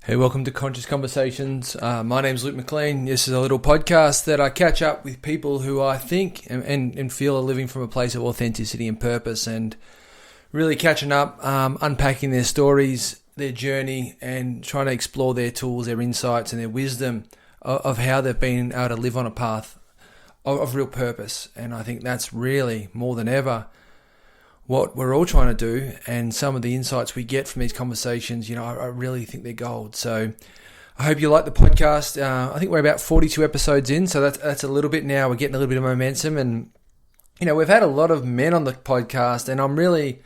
Hey, welcome to Conscious Conversations. My name's Luke McLean. This is a little podcast that I catch up with people who I think and feel are living from a place of authenticity and purpose, and really catching up, unpacking their stories, their journey, and trying to explore their tools, their insights, and their wisdom of how they've been able to live on a path of real purpose. And I think that's really, more than ever, what we're all trying to do, and some of the insights we get from these conversations, I really think they're gold. So I hope you like the podcast. I think we're about 42 episodes in, so that's a little bit now. We're getting a little bit of momentum, and we've had a lot of men on the podcast, and I'm really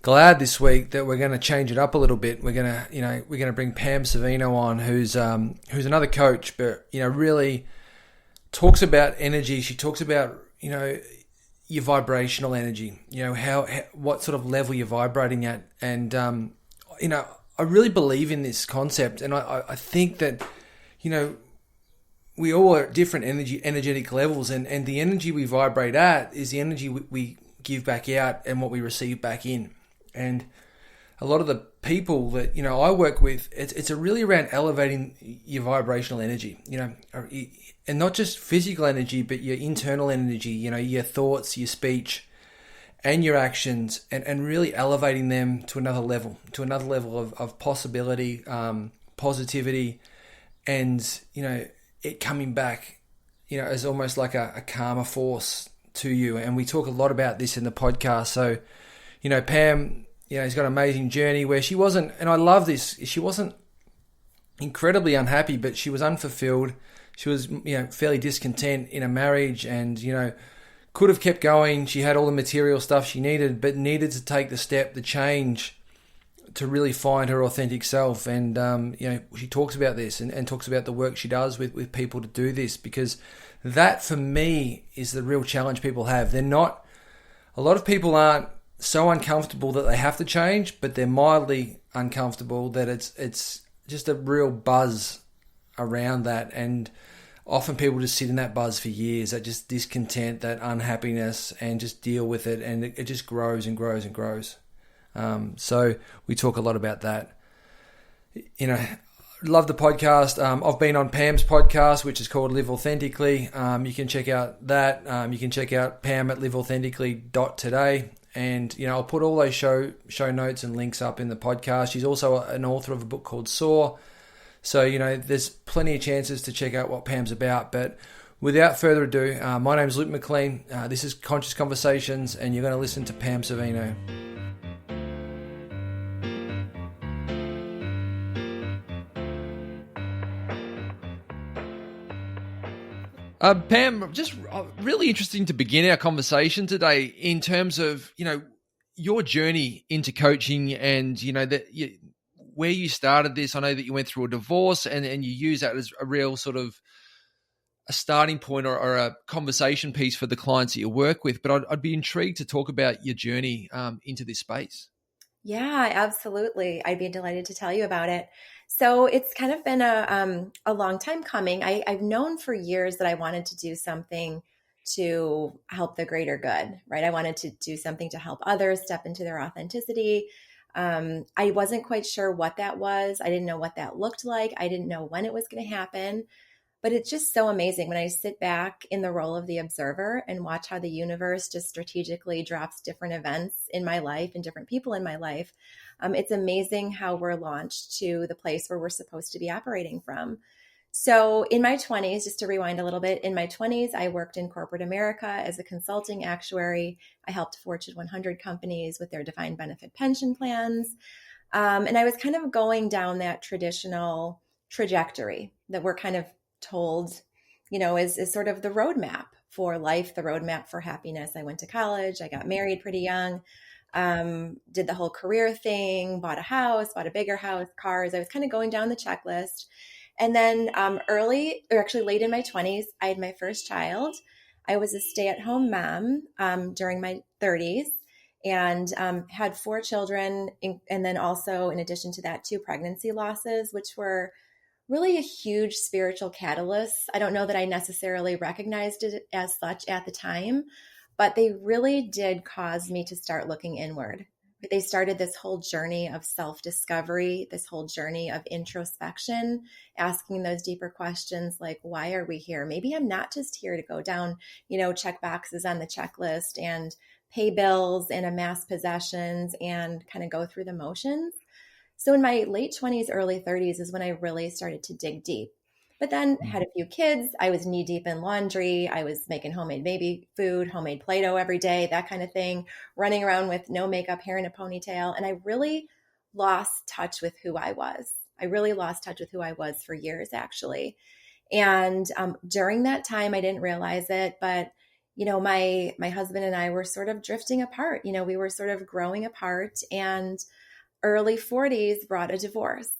glad this week that we're going to change it up a little bit. We're going to bring Pam Savino on, who's another coach, but really talks about energy. She talks about your vibrational energy, how what sort of level you're vibrating at. And, I really believe in this concept. And I think that, we all are at different energetic levels, and the energy we vibrate at is the energy we give back out and what we receive back in. And a lot of the people that, I work with, it's really around elevating your vibrational energy, and not just physical energy, but your internal energy, your thoughts, your speech, and your actions, and really elevating them to another level of possibility, positivity, and, it coming back, as almost like a karma force to you. And we talk a lot about this in the podcast. So, Pam, has got an amazing journey where she wasn't, and I love this, she wasn't incredibly unhappy, but she was unfulfilled. She was, fairly discontent in a marriage, and, could have kept going. She had all the material stuff she needed, but needed to take the change to really find her authentic self. And, she talks about this and talks about the work she does with people to do this, because that, for me, is the real challenge people have. A lot of people aren't so uncomfortable that they have to change, but they're mildly uncomfortable that it's just a real buzz around that. And often people just sit in that buzz for years, that just discontent, that unhappiness, and just deal with it, and it just grows and grows and grows. So we talk a lot about that. Love the podcast. I've been on Pam's podcast, which is called Live Authentically. You can check out that. You can check out Pam at liveauthentically.today. And, I'll put all those show notes and links up in the podcast. She's also an author of a book called Soar. So, there's plenty of chances to check out what Pam's about. But without further ado, my name's Luke McLean. This is Conscious Conversations, and you're going to listen to Pam Savino. Pam, just really interesting to begin our conversation today in terms of, your journey into coaching, and, where you started this. I know that you went through a divorce, and you use that as a real sort of a starting point or a conversation piece for the clients that you work with. But I'd be intrigued to talk about your journey into this space. Yeah, absolutely. I'd be delighted to tell you about it. So it's kind of been a long time coming. I've known for years that I wanted to do something to help the greater good, right? I wanted to do something to help others step into their authenticity. I wasn't quite sure what that was. I didn't know what that looked like. I didn't know when it was going to happen. But it's just so amazing when I sit back in the role of the observer and watch how the universe just strategically drops different events in my life and different people in my life. It's amazing how we're launched to the place where we're supposed to be operating from. So in my 20s, just to rewind a little bit, in my 20s, I worked in corporate America as a consulting actuary. I helped Fortune 100 companies with their defined benefit pension plans. And I was kind of going down that traditional trajectory that we're kind of told, is sort of the roadmap for life, the roadmap for happiness. I went to college, I got married pretty young, did the whole career thing, bought a house, bought a bigger house, cars. I was kind of going down the checklist. And then late in my 20s, I had my first child. I was a stay-at-home mom during my 30s, and had 4 children. And then also, in addition to that, 2 pregnancy losses, which were really a huge spiritual catalyst. I don't know that I necessarily recognized it as such at the time, but they really did cause me to start looking inward. they started this whole journey of self-discovery, this whole journey of introspection, asking those deeper questions like, why are we here? Maybe I'm not just here to go down, check boxes on the checklist and pay bills and amass possessions and kind of go through the motions. So in my late 20s, early 30s is when I really started to dig deep. But then had a few kids. I was knee deep in laundry. I was making homemade baby food, homemade Play-Doh every day, that kind of thing, running around with no makeup, hair in a ponytail. And I really lost touch with who I was. I really lost touch with who I was for years, actually. And during that time, I didn't realize it, but my husband and I were sort of drifting apart. We were sort of growing apart, and early 40s brought a divorce.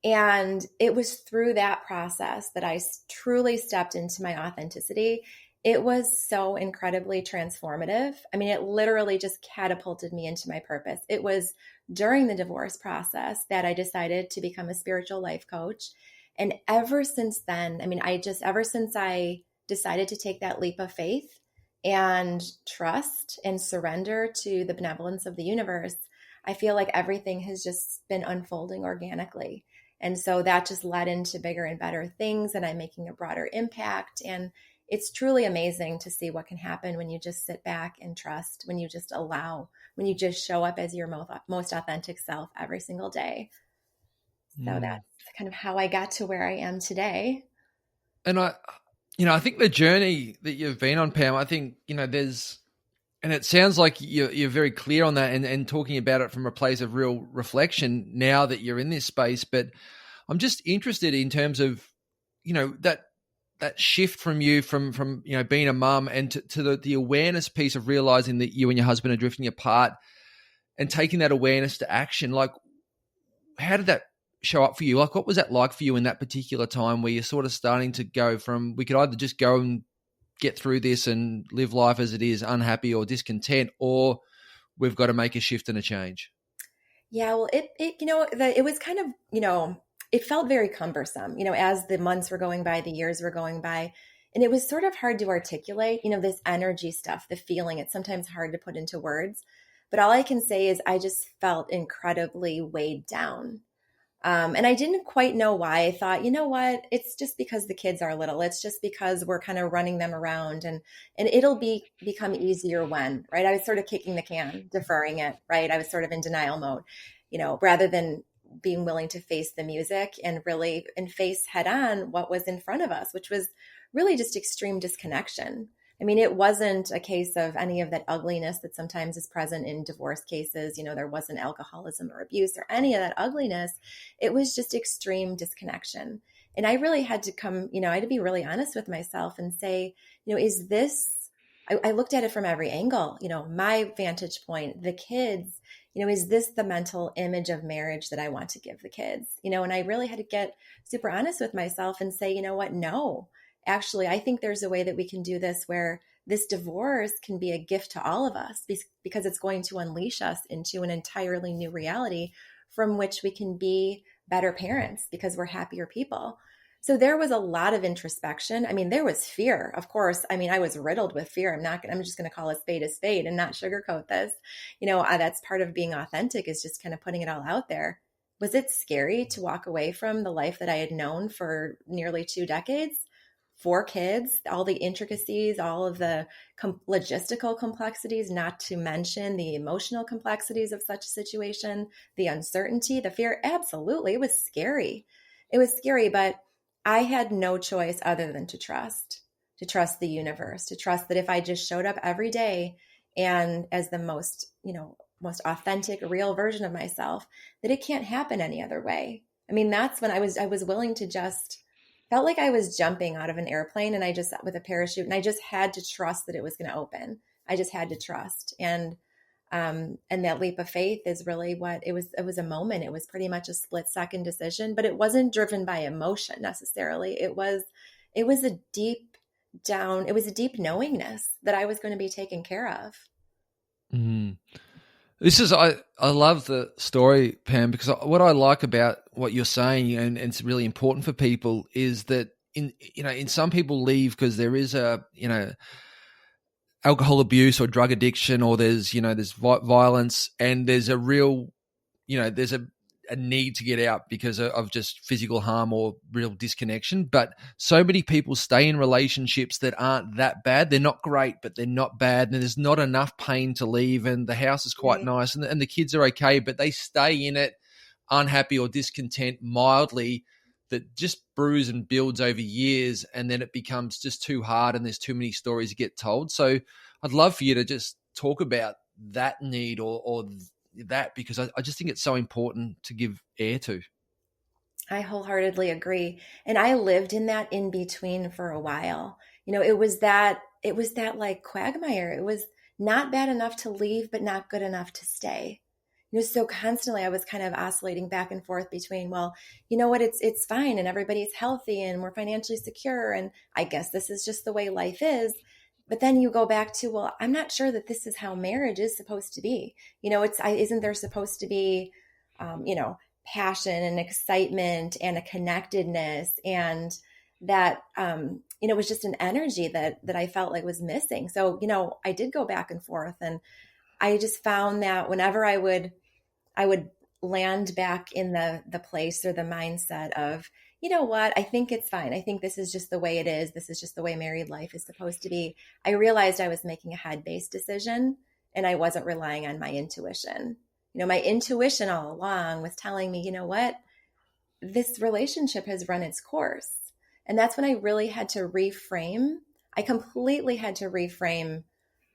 And it was through that process that I truly stepped into my authenticity. It was so incredibly transformative. I mean, it literally just catapulted me into my purpose. It was during the divorce process that I decided to become a spiritual life coach. And ever since then, I mean, ever since I decided to take that leap of faith and trust and surrender to the benevolence of the universe, I feel like everything has just been unfolding organically. And so that just led into bigger and better things, and I'm making a broader impact. And it's truly amazing to see what can happen when you just sit back and trust, when you just allow, when you just show up as your most authentic self every single day. So that's kind of how I got to where I am today. And I think the journey that you've been on, Pam, I think, and it sounds like you're very clear on that and talking about it from a place of real reflection now that you're in this space. But I'm just interested in terms of, that shift from you from being a mum and to the awareness piece of realizing that you and your husband are drifting apart and taking that awareness to action. Like, how did that show up for you? Like, what was that like for you in that particular time where you're sort of starting to go from, we could either just go and get through this and live life as it is, unhappy or discontent, or we've got to make a shift and a change? Yeah, well, it was kind of, it felt very cumbersome, as the months were going by, the years were going by, and it was sort of hard to articulate, this energy stuff, the feeling. It's sometimes hard to put into words, but all I can say is I just felt incredibly weighed down. And I didn't quite know why. I thought, you know what? It's just because the kids are little. It's just because we're kind of running them around, and it'll become easier when, right? I was sort of kicking the can, deferring it, right? I was sort of in denial mode, rather than being willing to face the music and face head on what was in front of us, which was really just extreme disconnection. I mean, it wasn't a case of any of that ugliness that sometimes is present in divorce cases. There wasn't alcoholism or abuse or any of that ugliness. It was just extreme disconnection. And I really had to I had to be really honest with myself and say, is this, I looked at it from every angle, my vantage point, the kids, is this the mental image of marriage that I want to give the kids? And I really had to get super honest with myself and say, you know what? No. Actually, I think there's a way that we can do this where this divorce can be a gift to all of us because it's going to unleash us into an entirely new reality from which we can be better parents because we're happier people. So there was a lot of introspection. I mean, there was fear, of course. I mean, I was riddled with fear. I'm just going to call a spade and not sugarcoat this. That's part of being authentic, is just kind of putting it all out there. Was it scary to walk away from the life that I had known for nearly 2 decades? 4 kids, all the intricacies, all of the logistical complexities, not to mention the emotional complexities of such a situation, the uncertainty, the fear. Absolutely. It was scary. It was scary, but I had no choice other than to trust the universe, to trust that if I just showed up every day and as the most authentic, real version of myself, that it can't happen any other way. I mean, that's when I was willing to just, felt like I was jumping out of an airplane with a parachute, and I just had to trust that it was going to open. I just had to trust. And that leap of faith is really what it was. It was a moment. It was pretty much a split-second decision, but it wasn't driven by emotion necessarily. It was a deep knowingness that I was going to be taken care of. Mm. I love the story, Pam, because what I like about what you're saying, and it's really important for people, is that in some people leave because there is alcohol abuse or drug addiction, or there's, there's violence, and there's a real, there's a need to get out because of just physical harm or real disconnection. But so many people stay in relationships that aren't that bad. They're not great, but they're not bad. And there's not enough pain to leave. And the house is quite Right. nice and the kids are okay, but they stay in it unhappy or discontent mildly, that just brews and builds over years. And then it becomes just too hard and there's too many stories to get told. So I'd love for you to just talk about that need or that, because I just think it's so important to give air to. I wholeheartedly agree. And I lived in that in between for a while. It was that like quagmire. It was not bad enough to leave, but not good enough to stay. So constantly I was kind of oscillating back and forth between, well, you know what, it's fine and everybody's healthy and we're financially secure. And I guess this is just the way life is. But then you go back to, well, I'm not sure that this is how marriage is supposed to be. Isn't there supposed to be, passion and excitement and a connectedness, and that it was just an energy that I felt like was missing. So I did go back and forth, and I just found that whenever I would land back in the place or the mindset of, you know what, I think it's fine, I think this is just the way it is, this is just the way married life is supposed to be, I realized I was making a head-based decision and I wasn't relying on my intuition. My intuition all along was telling me, you know what, this relationship has run its course. And that's when I really had to reframe. I completely had to reframe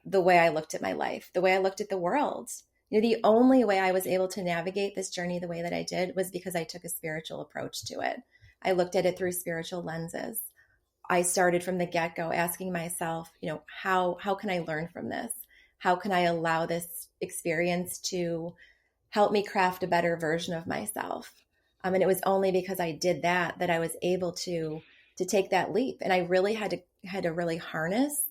the way I looked at my life, the way I looked at the world. The only way I was able to navigate this journey the way that I did was because I took a spiritual approach to it. I looked at it through spiritual lenses. I started from the get-go asking myself, how can I learn from this? How can I allow this experience to help me craft a better version of myself? And it was only because I did that I was able to take that leap. And I really had to really harness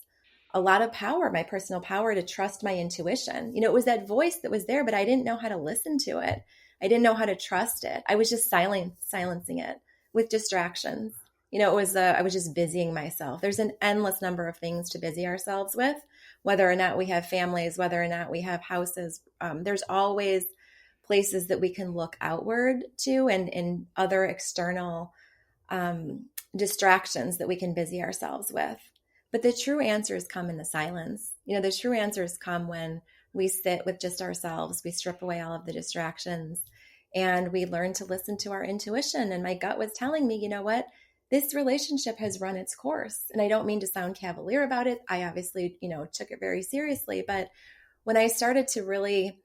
a lot of power, my personal power, to trust my intuition. It was that voice that was there, but I didn't know how to listen to it. I didn't know how to trust it. I was just silencing it with distractions. I was just busying myself. There's an endless number of things to busy ourselves with, whether or not we have families, whether or not we have houses. There's always places that we can look outward to, and other external distractions that we can busy ourselves with. But the true answers come in the silence. The true answers come when we sit with just ourselves, we strip away all of the distractions, and we learn to listen to our intuition. And my gut was telling me, you know what, this relationship has run its course. And I don't mean to sound cavalier about it. I obviously, took it very seriously. But when I started to really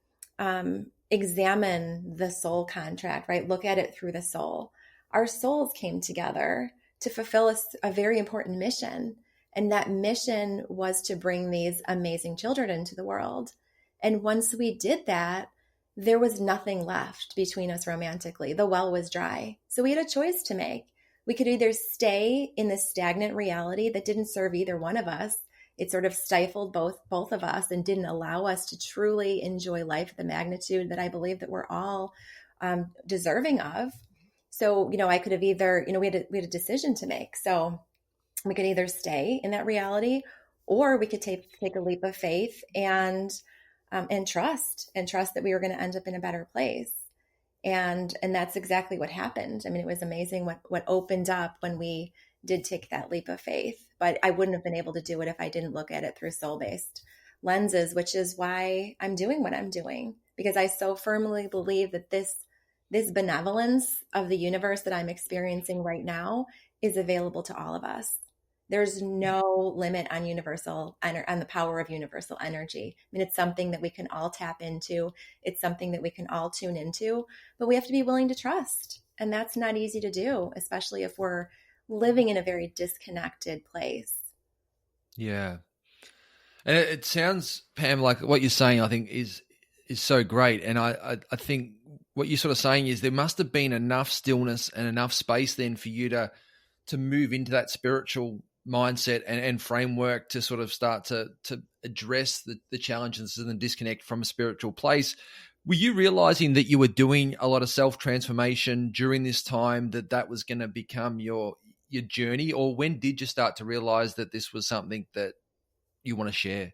examine the soul contract, right, look at it through the soul, our souls came together to fulfill a very important mission. And that mission was to bring these amazing children into the world. And once we did that, there was nothing left between us romantically. The well was dry. So we had a choice to make. We could either stay in this stagnant reality that didn't serve either one of us. It sort of stifled both of us and didn't allow us to truly enjoy life at the magnitude that I believe that we're all deserving of. So, I could have either, we had a decision to make. So we could either stay in that reality, or we could take a leap of faith and trust that we were going to end up in a better place. And that's exactly what happened. I mean, it was amazing what opened up when we did take that leap of faith. But I wouldn't have been able to do it if I didn't look at it through soul-based lenses, which is why I'm doing what I'm doing, because I so firmly believe that this benevolence of the universe that I'm experiencing right now is available to all of us. There's no limit on on the power of universal energy. I mean, it's something that we can all tap into. It's something that we can all tune into, but we have to be willing to trust. And that's not easy to do, especially if we're living in a very disconnected place. Yeah. And it sounds, Pam, like what you're saying, I think is so great. And I think what you're sort of saying is there must have been enough stillness and enough space then for you to move into that spiritual mindset and framework to sort of start to address the challenges and the disconnect from a spiritual place. Were you realizing that you were doing a lot of self-transformation during this time, that was going to become your journey? Or when did you start to realize that this was something that you want to share?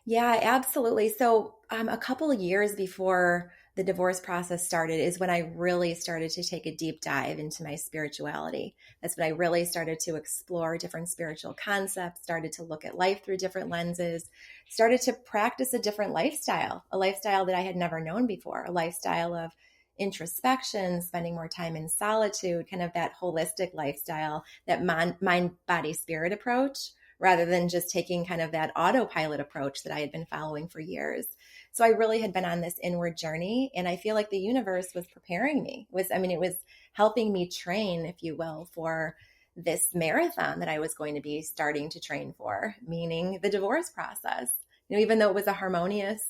Yeah, absolutely. So, a couple of years before the divorce process started is when I really started to take a deep dive into my spirituality. That's when I really started to explore different spiritual concepts, started to look at life through different lenses, started to practice a lifestyle that I had never known before, a lifestyle of introspection, spending more time in solitude, kind of that holistic lifestyle, that mind, body, spirit approach rather than just taking kind of that autopilot approach that I had been following for years. So I really had been on this inward journey, and I feel like the universe was preparing me. It was helping me train, if you will, for this marathon that I was going to be starting to train for, meaning the divorce process. Even though it was a harmonious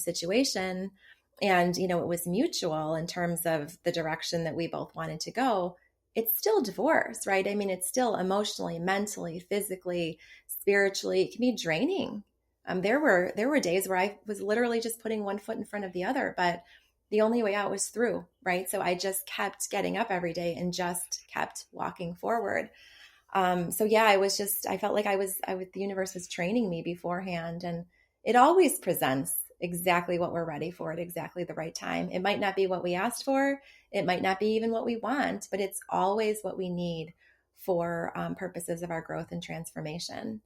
situation, and it was mutual in terms of the direction that we both wanted to go, it's still divorce, right? It's still emotionally, mentally, physically, spiritually, it can be draining. There were days where I was literally just putting one foot in front of the other, but the only way out was through, right? So I just kept getting up every day and just kept walking forward. So yeah, I felt like the universe was training me beforehand, and it always presents exactly what we're ready for at exactly the right time. It might not be what we asked for. It might not be even what we want, but it's always what we need for purposes of our growth and transformation.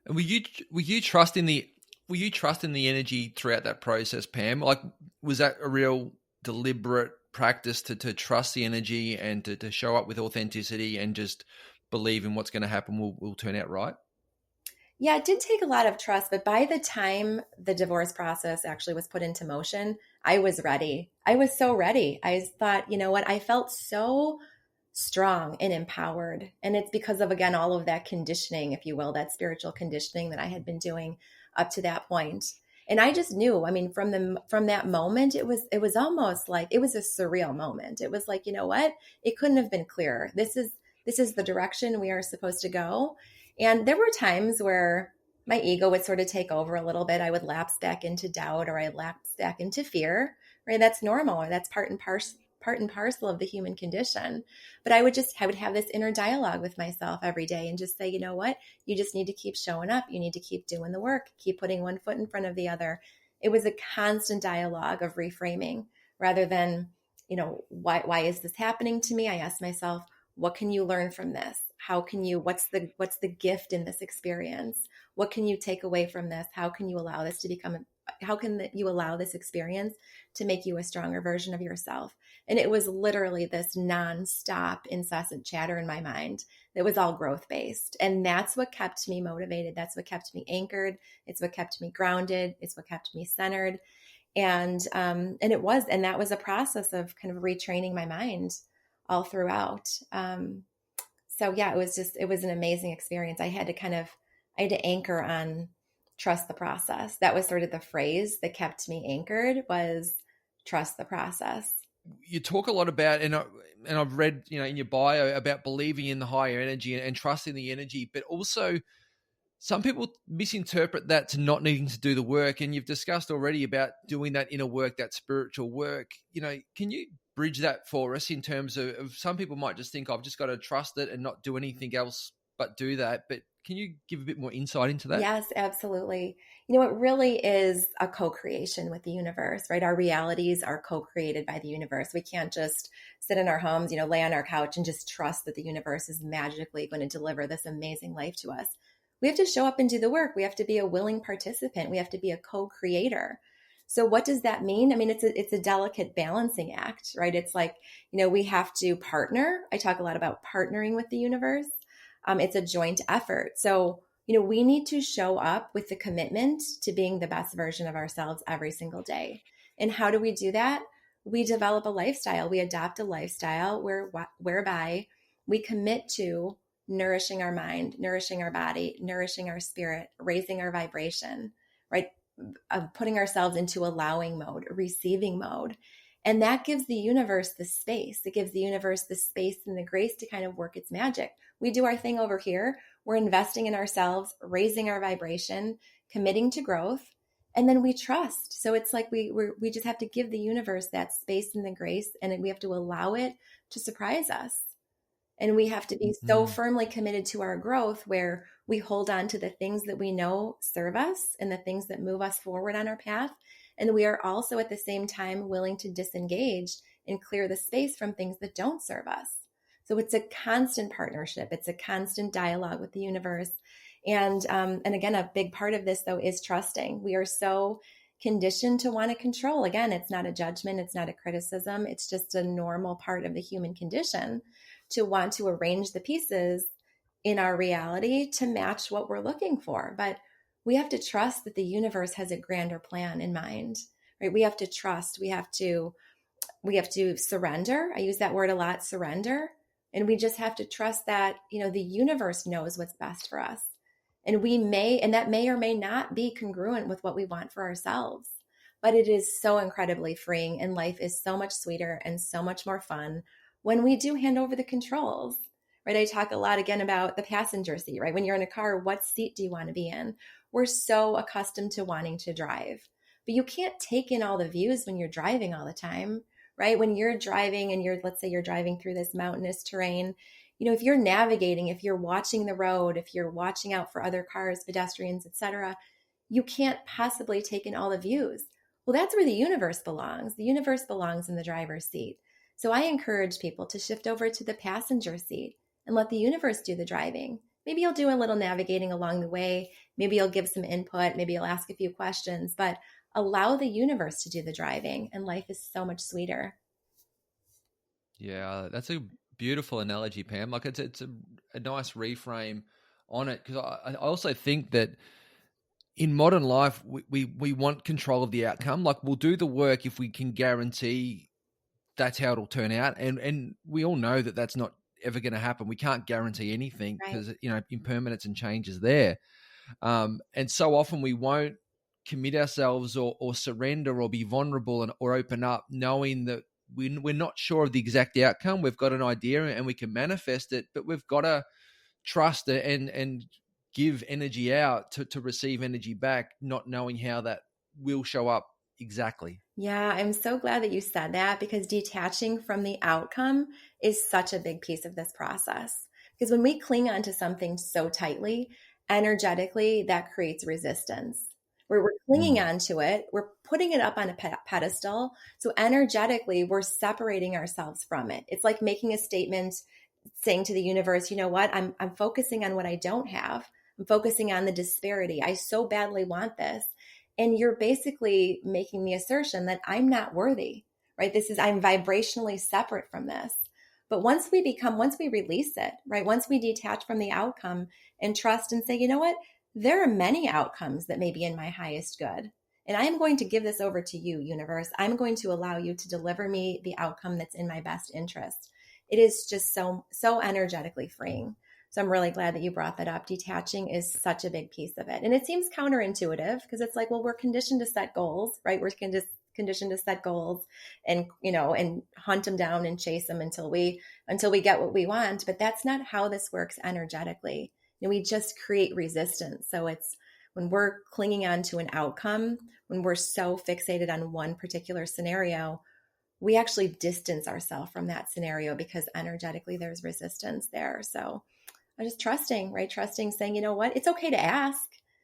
And were you trusting the energy throughout that process, Pam? Like, was that a real deliberate practice to trust the energy and to show up with authenticity and just believe in what's going to happen will turn out right? Yeah, it did take a lot of trust, but by the time the divorce process actually was put into motion, I was ready. I was so ready. I thought, you know what? I felt so strong and empowered. And it's because of, again, all of that conditioning, if you will, that spiritual conditioning that I had been doing up to that point. And I just knew, from that moment, it was almost like it was a surreal moment. It was like, you know what? It couldn't have been clearer. This is the direction we are supposed to go. And there were times where my ego would sort of take over a little bit. I would lapse back into doubt, or I lapse back into fear. Right? That's normal. That's part and parcel of the human condition. But I would have this inner dialogue with myself every day and just say, you know what? You just need to keep showing up. You need to keep doing the work, keep putting one foot in front of the other. It was a constant dialogue of reframing rather than, why is this happening to me? I asked myself, what can you learn from this? What's the gift in this experience? What can you take away from this? How can you allow this experience to make you a stronger version of yourself? And it was literally this nonstop, incessant chatter in my mind that was all growth based. And that's what kept me motivated. That's what kept me anchored. It's what kept me grounded. It's what kept me centered. And that was a process of kind of retraining my mind all throughout. So yeah, it was an amazing experience. I had to anchor on trust the process. That was sort of the phrase that kept me anchored, was trust the process. You talk a lot about, and I've read, in your bio about believing in the higher energy and trusting the energy, but also some people misinterpret that to not needing to do the work. And you've discussed already about doing that inner work, that spiritual work. Can you bridge that for us in terms of some people might just think, I've just got to trust it and not do anything else but do that. But can you give a bit more insight into that? Yes, absolutely. It really is a co-creation with the universe, right? Our realities are co-created by the universe. We can't just sit in our homes, lay on our couch and just trust that the universe is magically going to deliver this amazing life to us. We have to show up and do the work. We have to be a willing participant. We have to be a co-creator. So what does that mean? It's a delicate balancing act, right? It's like, we have to partner. I talk a lot about partnering with the universe. It's a joint effort. So, we need to show up with the commitment to being the best version of ourselves every single day. And how do we do that? We develop a lifestyle. We adopt a lifestyle whereby we commit to nourishing our mind, nourishing our body, nourishing our spirit, raising our vibration, right? Putting ourselves into allowing mode, receiving mode. And that gives the universe the space. It gives the universe the space and the grace to kind of work its magic. We do our thing over here. We're investing in ourselves, raising our vibration, committing to growth, and then we trust. So it's like we just have to give the universe that space and the grace, and we have to allow it to surprise us. And we have to be so Mm. firmly committed to our growth where we hold on to the things that we know serve us and the things that move us forward on our path. And we are also at the same time willing to disengage and clear the space from things that don't serve us. So it's a constant partnership. It's a constant dialogue with the universe. And again, a big part of this though is trusting. We are so conditioned to want to control. Again, it's not a judgment, it's not a criticism, it's just a normal part of the human condition to want to arrange the pieces in our reality to match what we're looking for. But we have to trust that the universe has a grander plan in mind, right? We have to trust, we have to surrender. I use that word a lot, surrender. And we just have to trust that, the universe knows what's best for us. And that may or may not be congruent with what we want for ourselves. But it is so incredibly freeing, and life is so much sweeter and so much more fun when we do hand over the controls, right? I talk a lot again about the passenger seat, right? When you're in a car, what seat do you want to be in? We're so accustomed to wanting to drive, but you can't take in all the views when you're driving all the time, right? When you're driving and let's say you're driving through this mountainous terrain, if you're navigating, if you're watching the road, if you're watching out for other cars, pedestrians, etc., you can't possibly take in all the views. Well, that's where the universe belongs. The universe belongs in the driver's seat. So I encourage people to shift over to the passenger seat and let the universe do the driving. Maybe you'll do a little navigating along the way. Maybe you'll give some input. Maybe you'll ask a few questions, but allow the universe to do the driving, and life is so much sweeter. Yeah, that's a beautiful analogy, Pam. Like it's a nice reframe on it, because I also think that in modern life we want control of the outcome. Like we'll do the work if we can guarantee that's how it'll turn out, and we all know that that's not ever going to happen. We can't guarantee anything Right. because impermanence and change is there, and so often we won't commit ourselves or surrender or be vulnerable or open up, knowing that we're not sure of the exact outcome. We've got an idea and we can manifest it, but we've got to trust it and give energy out to receive energy back, not knowing how that will show up exactly. Yeah, I'm so glad that you said that, because detaching from the outcome is such a big piece of this process. Because when we cling onto something so tightly, energetically, that creates resistance. Where we're clinging Mm. onto it, we're putting it up on a pedestal. So energetically, we're separating ourselves from it. It's like making a statement saying to the universe, you know what, I'm focusing on what I don't have. I'm focusing on the disparity. I so badly want this. And you're basically making the assertion that I'm not worthy, right? I'm vibrationally separate from this. But once we release it, right? Once we detach from the outcome and trust and say, you know what, there are many outcomes that may be in my highest good. And I'm going to give this over to you, universe. I'm going to allow you to deliver me the outcome that's in my best interest. It is just so energetically freeing. So I'm really glad that you brought that up. Detaching is such a big piece of it. And it seems counterintuitive because it's like, well, we're conditioned to set goals, right? We're conditioned to set goals and hunt them down and chase them until we get what we want. But that's not how this works energetically. We just create resistance. So it's when we're clinging on to an outcome, when we're so fixated on one particular scenario, we actually distance ourselves from that scenario because energetically there's resistance there. So I'm just trusting, right? Trusting, saying, you know what? It's okay to ask.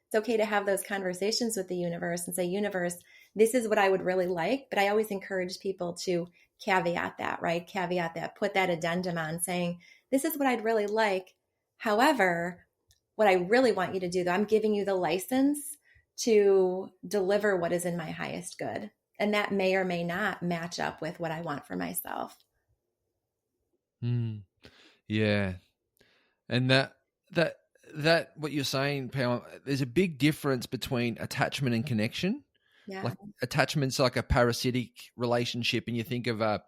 It's okay to have those conversations with the universe and say, universe, this is what I would really like. But I always encourage people to caveat that, right? Caveat that, put that addendum on saying, this is what I'd really like. However, what I really want you to do, though, I'm giving you the license to deliver what is in my highest good. And that may or may not match up with what I want for myself. Mm. Yeah. And that what you're saying, Pam, there's a big difference between attachment and connection. Yeah. Like attachment's like a parasitic relationship, and you think of a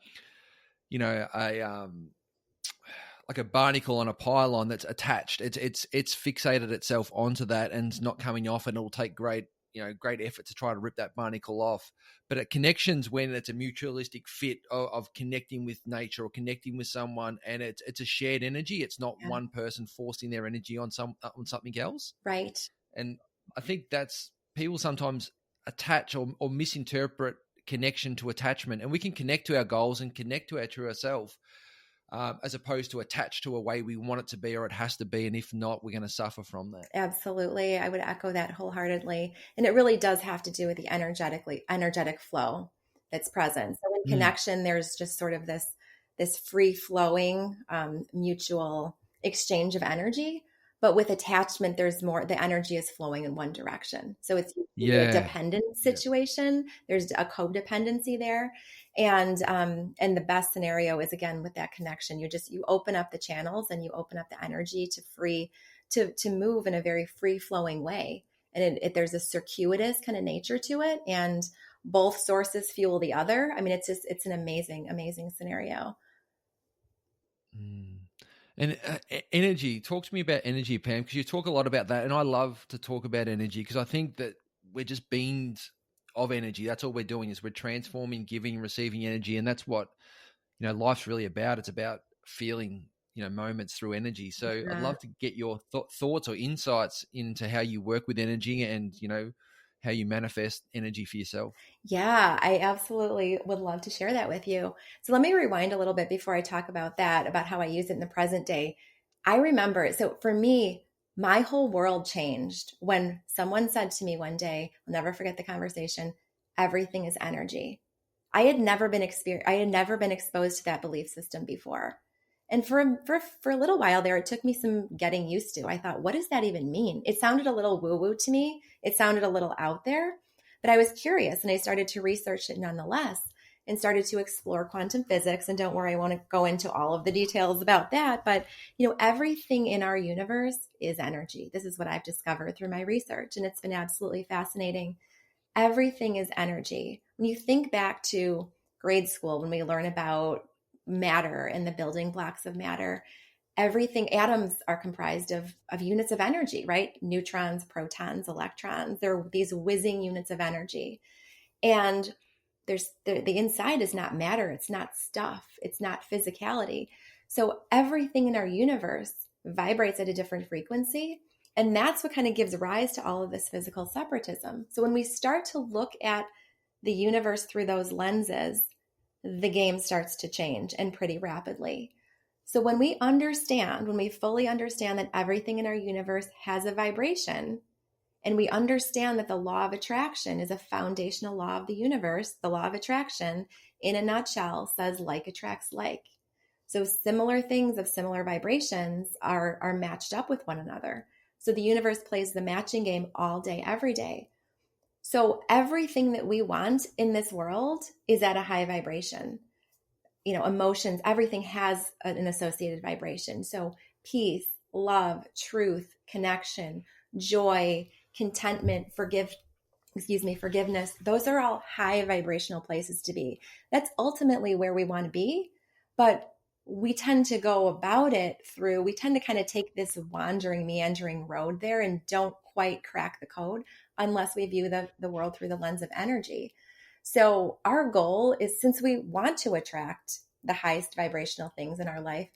like a barnacle on a pylon that's attached. It's fixated itself onto that and not coming off, and it'll take great effort to try to rip that barnacle off. But at connections, when it's a mutualistic fit of connecting with nature or connecting with someone, and it's a shared energy. It's not one person forcing their energy on something else. Right. And I think that's people sometimes attach or misinterpret connection to attachment, and we can connect to our goals and connect to our true self, as opposed to attached to a way we want it to be or it has to be. And if not, we're going to suffer from that. Absolutely. I would echo that wholeheartedly. And it really does have to do with the energetic flow that's present. So in connection, there's just sort of this free flowing, mutual exchange of energy. But with attachment, there's more, the energy is flowing in one direction. So it's a dependent situation. There's a codependency there. And the best scenario is, again, with that connection, you open up the channels and you open up the energy to move in a very free flowing way. And there's a circuitous kind of nature to it. And both sources fuel the other. I mean, it's an amazing, amazing scenario. And energy, talk to me about energy, Pam, because you talk a lot about that. And I love to talk about energy because I think that we're just beings of energy. That's all we're doing is we're transforming, giving, receiving energy. And that's what, life's really about. It's about feeling, moments through energy. So I'd love to get your thoughts or insights into how you work with energy and, how you manifest energy for yourself. Yeah, I absolutely would love to share that with you. So let me rewind a little bit before I talk about that, about how I use it in the present day. I remember it. So for me, my whole world changed when someone said to me one day, I'll never forget the conversation, everything is energy. I had never been exposed to that belief system before. And for a little while there, it took me some getting used to. I thought, what does that even mean? It sounded a little woo-woo to me. It sounded a little out there, but I was curious and I started to research it nonetheless and started to explore quantum physics. And don't worry, I want to go into all of the details about that. But, everything in our universe is energy. This is what I've discovered through my research. And it's been absolutely fascinating. Everything is energy. When you think back to grade school, when we learn about matter and the building blocks of matter, atoms are comprised of units of energy, right? Neutrons, protons, electrons. They're these whizzing units of energy. And there's the inside is not matter. It's not stuff. It's not physicality. So everything in our universe vibrates at a different frequency. And that's what kind of gives rise to all of this physical separatism. So when we start to look at the universe through those lenses, the game starts to change, and pretty rapidly. So when we fully understand that everything in our universe has a vibration, and we understand that the law of attraction is a foundational law of the universe, the law of attraction, in a nutshell, says like attracts like. So similar things of similar vibrations are matched up with one another. So the universe plays the matching game all day, every day. So everything that we want in this world is at a high vibration. Emotions, everything has an associated vibration. So peace, love, truth, connection, joy, contentment, forgiveness. Those are all high vibrational places to be. That's ultimately where we want to be. But we tend to go about it we tend to kind of take this wandering, meandering road there and don't quite crack the code unless we view the world through the lens of energy. So our goal is, since we want to attract the highest vibrational things in our life,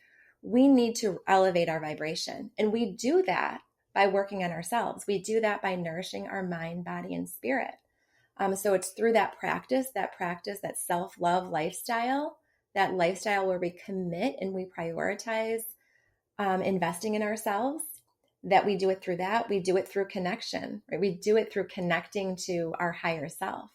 we need to elevate our vibration. And we do that by working on ourselves. We do that by nourishing our mind, body, and spirit. So it's through that practice, that self-love lifestyle, that lifestyle where we commit and we prioritize investing in ourselves, that we do it through that. We do it through connection, right? We do it through connecting to our higher self.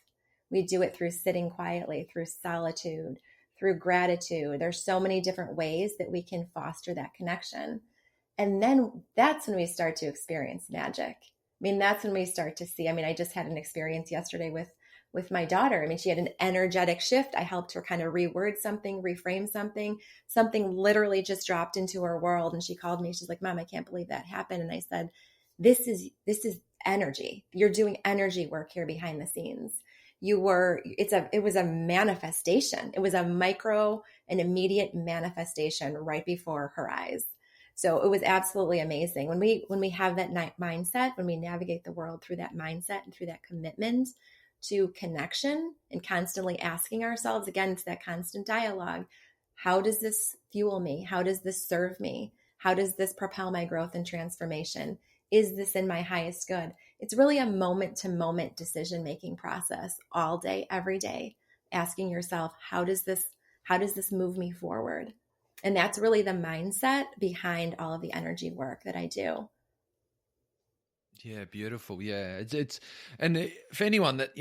We do it through sitting quietly, through solitude, through gratitude. There's so many different ways that we can foster that connection. And then that's when we start to experience magic. That's when we start to see, I just had an experience yesterday with my daughter. She had an energetic shift. I helped her kind of reword something, reframe something. Something literally just dropped into her world. And she called me. She's like, Mom, I can't believe that happened. And I said, this is energy. You're doing energy work here behind the scenes. It was a manifestation. It was a micro and immediate manifestation right before her eyes. So it was absolutely amazing. When we have that mindset, when we navigate the world through that mindset and through that commitment to connection and constantly asking ourselves, again, it's that constant dialogue. How does this fuel me? How does this serve me? How does this propel my growth and transformation? Is this in my highest good? It's really a moment-to-moment decision-making process all day, every day, asking yourself, how does this move me forward? And that's really the mindset behind all of the energy work that I do. Yeah, beautiful. Yeah, it's and for anyone that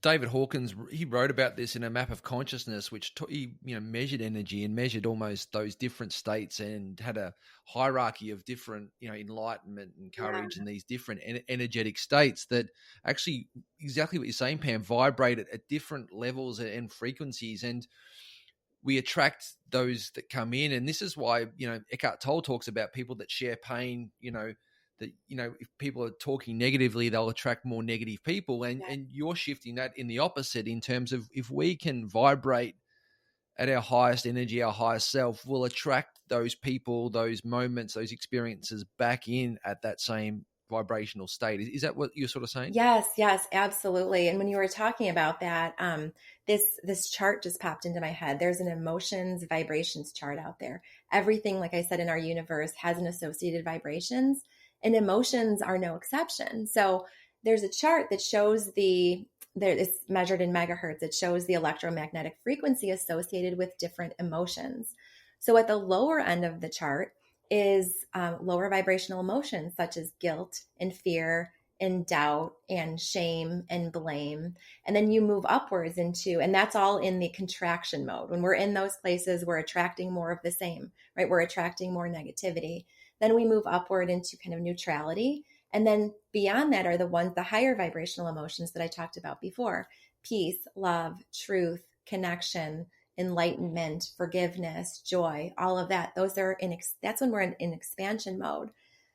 David Hawkins, he wrote about this in a map of consciousness, which he measured energy and measured almost those different states and had a hierarchy of different enlightenment and courage and these different energetic states that actually exactly what you're saying, Pam, vibrate at different levels and frequencies, and we attract those that come in. And this is why Eckhart Tolle talks about people that share pain. That if people are talking negatively, they'll attract more negative people, and you're shifting that in the opposite, in terms of if we can vibrate at our highest energy, our highest self, we'll attract those people, those moments, those experiences back in at that same vibrational state. Is that what you're sort of saying? Yes, absolutely. And when you were talking about that, this chart just popped into my head. There's an emotions vibrations chart out there. Everything, like I said, in our universe has an associated vibrations, and emotions are no exception. So there's a chart that shows it's measured in megahertz. It shows the electromagnetic frequency associated with different emotions. So at the lower end of the chart is lower vibrational emotions such as guilt and fear and doubt and shame and blame. And then you move upwards and that's all in the contraction mode. When we're in those places, we're attracting more of the same, right? We're attracting more negativity. Then we move upward into kind of neutrality. And then beyond that are the higher vibrational emotions that I talked about before: peace, love, truth, connection, enlightenment, forgiveness, joy, all of that. That's when we're in expansion mode.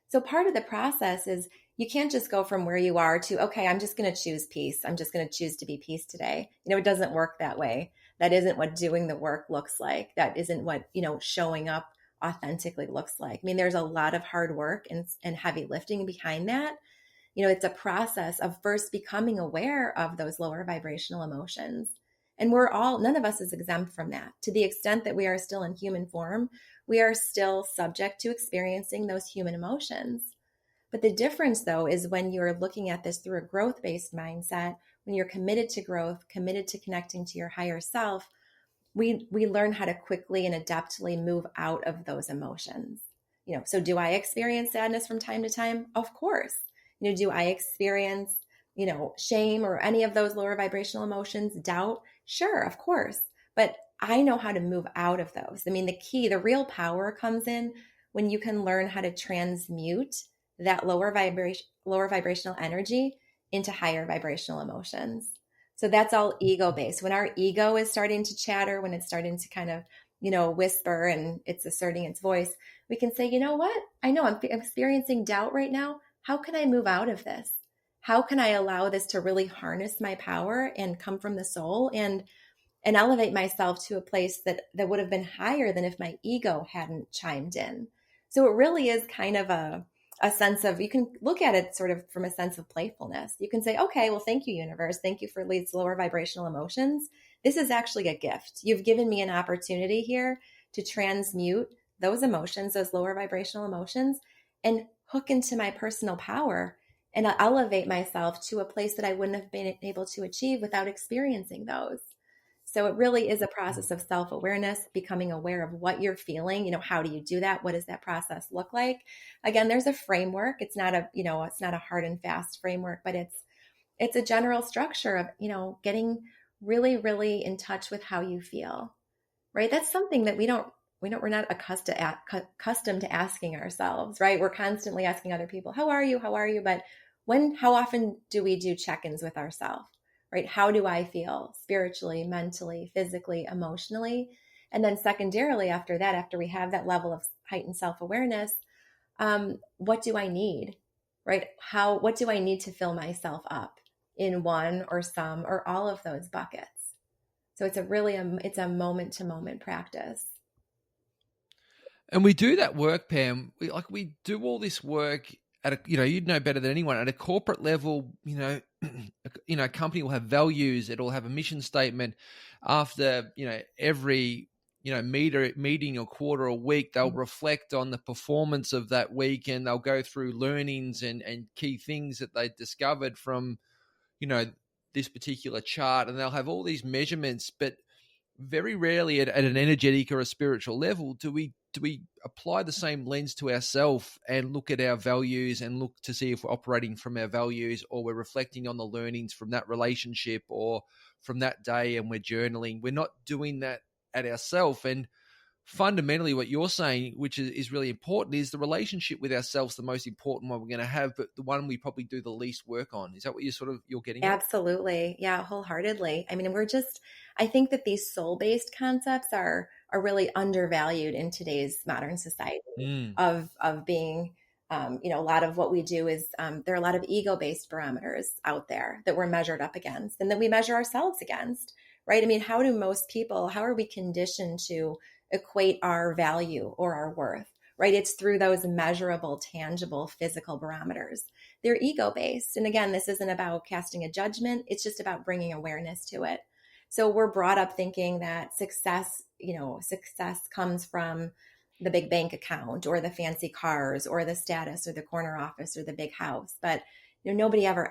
So part of the process is you can't just go from where you are to, okay, I'm just going to choose peace. I'm just going to choose to be peace today. It doesn't work that way. That isn't what doing the work looks like. That isn't what, showing up authentically looks like. I mean, there's a lot of hard work and heavy lifting behind that. It's a process of first becoming aware of those lower vibrational emotions. And none of us is exempt from that. To the extent that we are still in human form, we are still subject to experiencing those human emotions. But the difference, though, is when you're looking at this through a growth-based mindset, when you're committed to growth, committed to connecting to your higher self, we learn how to quickly and adeptly move out of those emotions. So do I experience sadness from time to time? Of course. Do I experience, shame or any of those lower vibrational emotions, doubt? Sure, of course. But I know how to move out of those. I mean, the real power comes in when you can learn how to transmute that lower vibrational energy into higher vibrational emotions. So that's all ego based. When our ego is starting to chatter, when it's starting to kind of, whisper and it's asserting its voice, we can say, you know what? I know I'm experiencing doubt right now. How can I move out of this? How can I allow this to really harness my power and come from the soul and elevate myself to a place that would have been higher than if my ego hadn't chimed in? So it really is kind of a sense of, you can look at it sort of from a sense of playfulness. You can say, okay, well, thank you, universe. Thank you for these lower vibrational emotions. This is actually a gift. You've given me an opportunity here to transmute those emotions, those lower vibrational emotions, and hook into my personal power and elevate myself to a place that I wouldn't have been able to achieve without experiencing those. So it really is a process of self-awareness, becoming aware of what you're feeling. How do you do that? What does that process look like? Again, there's a framework. It's not a hard and fast framework, but it's a general structure of, getting really, really in touch with how you feel, right? That's something that we're not accustomed to asking ourselves, right? We're constantly asking other people, how are you? How are you? But how often do we do check-ins with ourselves? Right? How do I feel spiritually, mentally, physically, emotionally? And then secondarily, after that, after we have that level of heightened self-awareness, what do I need? Right? What do I need to fill myself up in one or some or all of those buckets? So it's a moment to moment practice. And we do that work, Pam. We do all this work at you'd know better than anyone at a corporate level. A company will have values. It'll have a mission statement. After every meeting or quarter or week, they'll reflect on the performance of that week, and they'll go through learnings and key things that they discovered from this particular chart, and they'll have all these measurements. But very rarely at an energetic or a spiritual level do we apply the same lens to ourselves and look at our values and look to see if we're operating from our values, or we're reflecting on the learnings from that relationship or from that day and we're journaling. We're not doing that at ourselves. And fundamentally what you're saying, which is really important, is the relationship with ourselves, the most important one we're going to have, but the one we probably do the least work on. Is that what you're getting at? Absolutely. Yeah, wholeheartedly. I mean, I think that these soul-based concepts are really undervalued in today's modern society of being, a lot of what we do is, there are a lot of ego-based barometers out there that we're measured up against and that we measure ourselves against, right? I mean, how are we conditioned to equate our value or our worth, right? It's through those measurable, tangible, physical barometers. They're ego-based. And again, this isn't about casting a judgment. It's just about bringing awareness to it. So we're brought up thinking that success comes from the big bank account or the fancy cars or the status or the corner office or the big house. But nobody ever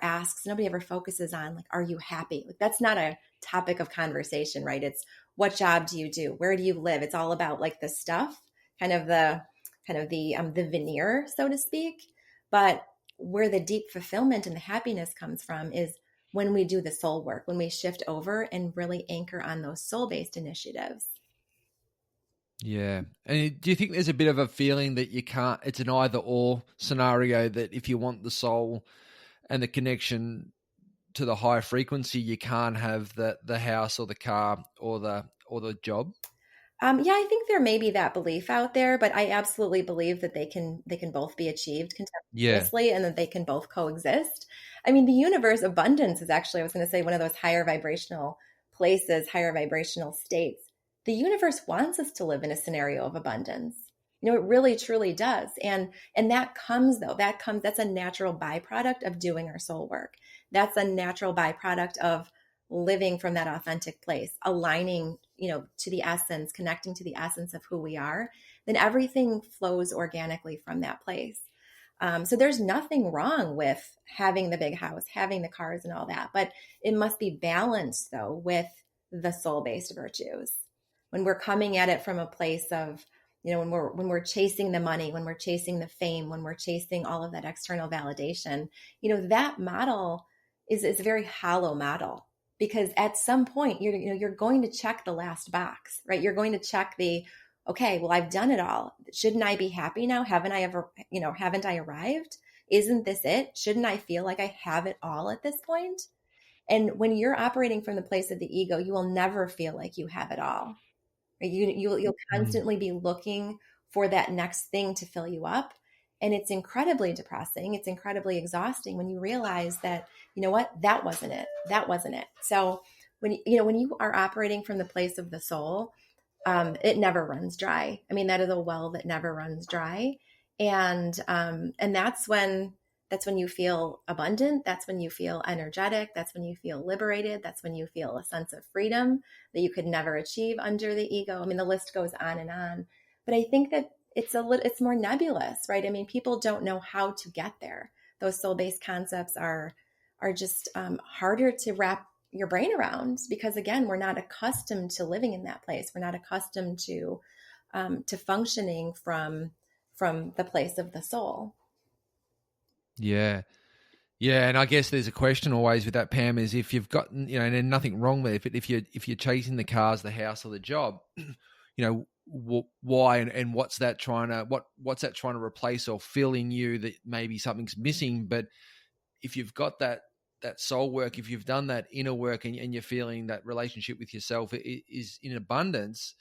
focuses on, like, are you happy? Like, that's not a topic of conversation, right? It's, what job do you do? Where do you live? It's all about, like, the stuff, kind of the veneer, so to speak. But where the deep fulfillment and the happiness comes from is when we do the soul work, when we shift over and really anchor on those soul-based initiatives. Yeah. And do you think there's a bit of a feeling that it's an either or scenario, that if you want the soul and the connection to the high frequency, you can't have the house or the car or the job? Yeah, I think there may be that belief out there, but I absolutely believe that they can both be achieved contemporaneously and that they can both coexist. I mean, the universe, abundance is actually, I was going to say, one of those higher vibrational places, higher vibrational states. The universe wants us to live in a scenario of abundance. It really truly does. And that's a natural byproduct of doing our soul work. That's a natural byproduct of living from that authentic place, aligning, to the essence, connecting to the essence of who we are. Then everything flows organically from that place. So there's nothing wrong with having the big house, having the cars and all that, but it must be balanced, though, with the soul-based virtues. When we're coming at it from a place of, when we're chasing the money, when we're chasing the fame, when we're chasing all of that external validation, that model is a very hollow model, because at some point you're going to check the last box, right? You're going to check okay, well, I've done it all. Shouldn't I be happy now? Haven't I arrived? Isn't this it? Shouldn't I feel like I have it all at this point? And when you're operating from the place of the ego, you will never feel like you have it all. You'll constantly be looking for that next thing to fill you up. And it's incredibly depressing. It's incredibly exhausting when you realize that, that wasn't it. That wasn't it. So when you are operating from the place of the soul, it never runs dry. I mean, that is a well that never runs dry. And that's when you feel abundant. That's when you feel energetic. That's when you feel liberated. That's when you feel a sense of freedom that you could never achieve under the ego. I mean, the list goes on and on, but I think that it's more nebulous, right? I mean, people don't know how to get there. Those soul-based concepts are just harder to wrap your brain around, because again, we're not accustomed to living in that place. We're not accustomed to functioning from the place of the soul. Yeah. Yeah. And I guess there's a question always with that, Pam, is if you've got, and nothing wrong with it, but if you're chasing the cars, the house or the job, why and what's that trying to replace or fill in you, that maybe something's missing. But if you've got that soul work, if you've done that inner work and you're feeling that relationship with yourself is in abundance,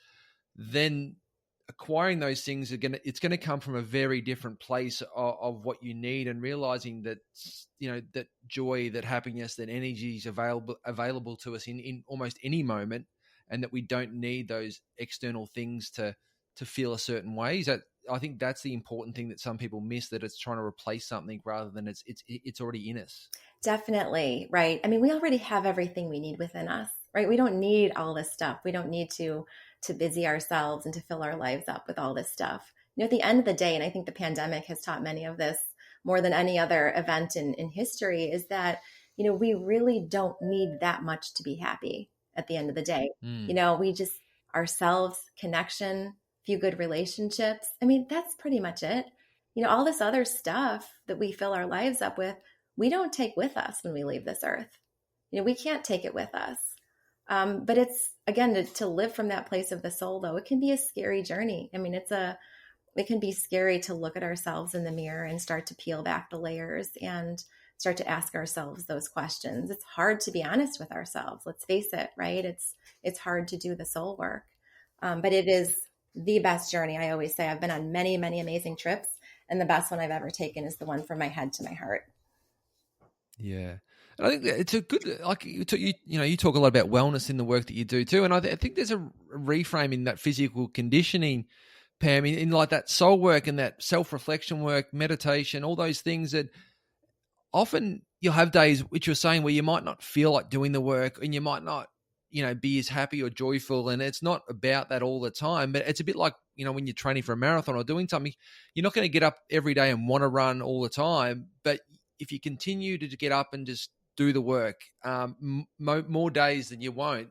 then acquiring those things it's going to come from a very different place of what you need, and realizing that, that joy, that happiness, that energy is available to us in almost any moment, and that we don't need those external things to feel a certain way. I think that's the important thing that some people miss, that it's trying to replace something rather than it's already in us. Definitely. Right. I mean, we already have everything we need within us, right? We don't need all this stuff. We don't need to busy ourselves and to fill our lives up with all this stuff. At the end of the day, and I think the pandemic has taught many of this more than any other event in history, is that, we really don't need that much to be happy. at the end of the day. Mm. We just ourselves, connection, few good relationships. I mean, that's pretty much it. All this other stuff that we fill our lives up with, we don't take with us when we leave this earth. We can't take it with us. But it's, again, to live from that place of the soul, though, it can be a scary journey. I mean, it can be scary to look at ourselves in the mirror and start to peel back the layers and start to ask ourselves those questions. It's hard to be honest with ourselves. Let's face it, right? It's hard to do the soul work. But it is the best journey. I always say I've been on many, many amazing trips, and the best one I've ever taken is the one from my head to my heart. Yeah. And I think that it's a good, like you talk a lot about wellness in the work that you do too. And I think there's a reframe in that physical conditioning, Pam, in like that soul work and that self-reflection work, meditation, all those things that often you'll have days, which you're saying, where you might not feel like doing the work and you might not, be as happy or joyful. And it's not about that all the time, but it's a bit like, when you're training for a marathon or doing something, you're not going to get up every day and want to run all the time. But if you continue to get up and just do the work, more days than you won't,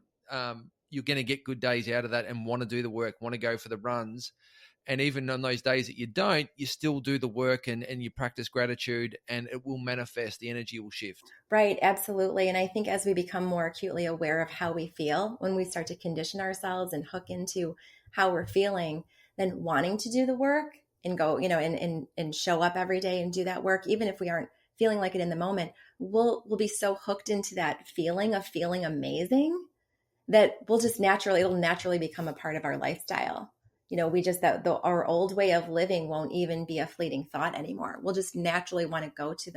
you're going to get good days out of that and want to do the work, want to go for the runs. And even on those days that you don't, you still do the work and you practice gratitude, and it will manifest. The energy will shift. Right, absolutely. And I think as we become more acutely aware of how we feel, when we start to condition ourselves and hook into how we're feeling, then wanting to do the work and go, and show up every day and do that work, even if we aren't feeling like it in the moment, we'll be so hooked into that feeling of feeling amazing that it'll naturally become a part of our lifestyle. We just, our old way of living won't even be a fleeting thought anymore. We'll just naturally want to go to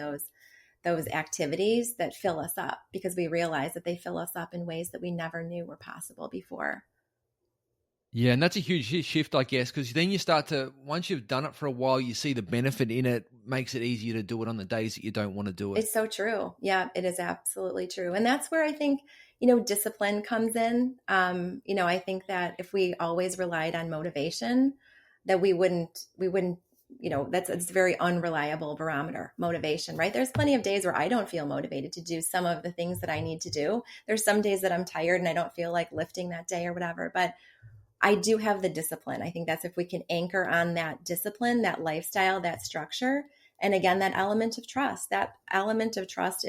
those activities that fill us up, because we realize that they fill us up in ways that we never knew were possible before. Yeah, and that's a huge shift, I guess, because then you start to, once you've done it for a while, you see the benefit in it, makes it easier to do it on the days that you don't want to do it. It's so true. Yeah, it is absolutely true. And that's where I think, discipline comes in. I think that if we always relied on motivation, that we wouldn't, it's a very unreliable barometer, motivation, right? There's plenty of days where I don't feel motivated to do some of the things that I need to do. There's some days that I'm tired and I don't feel like lifting that day or whatever, but I do have the discipline. I think that's if we can anchor on that discipline, that lifestyle, that structure. And again, that element of trust